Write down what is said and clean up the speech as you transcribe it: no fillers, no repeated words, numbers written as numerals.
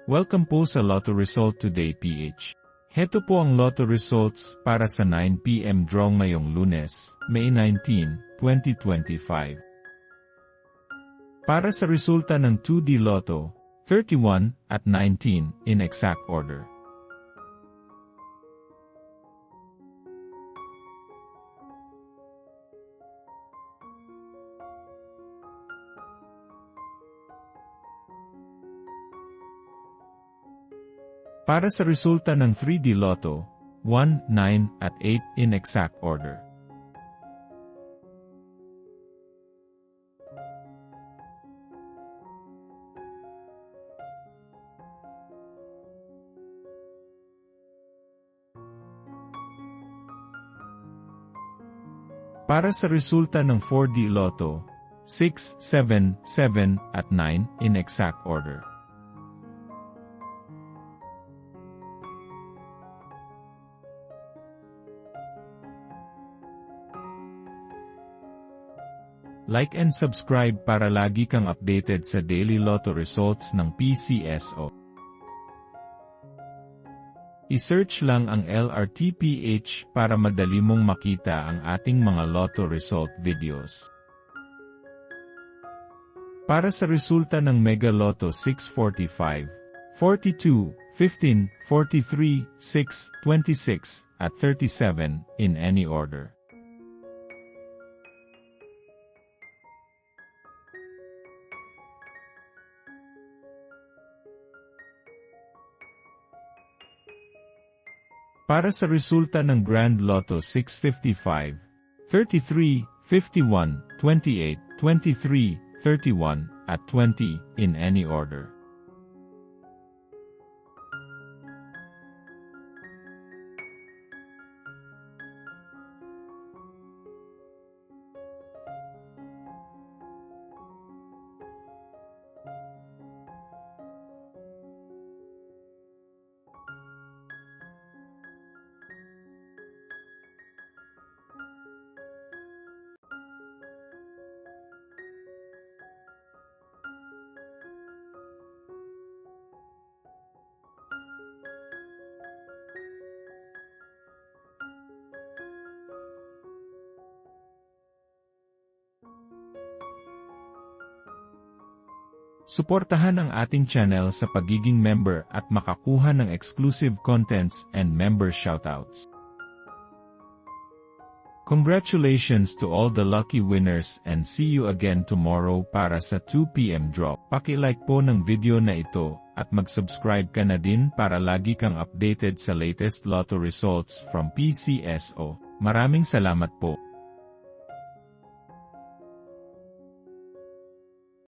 Welcome po sa Lotto Result Today PH. Heto po ang Lotto Results para sa 9 PM draw ngayong Lunes, May 19, 2025. Para sa resulta ng 2D Lotto, 31 at 19 in exact order. Para sa resulta ng 3D Lotto, 1, 9, at 8 in exact order. Para sa resulta ng 4D Lotto, 6, 7, 7, at 9 in exact order. Like and subscribe para lagi kang updated sa daily lotto results ng PCSO. I-search lang ang LRTPH para madali mong makita ang ating mga lotto result videos. Para sa resulta ng Mega Lotto 645, 42, 15, 43, 6, 26, at 37 in any order. Para sa resulta ng Grand Lotto 655, 33, 51, 28, 23, 31, at 20 in any order. Suportahan ang ating channel sa pagiging member at makakuha ng exclusive contents and member shoutouts. Congratulations to all the lucky winners and see you again tomorrow para sa 2 PM draw. Paki-like po ng video na ito at mag-subscribe ka na din para lagi kang updated sa latest lotto results from PCSO. Maraming salamat po.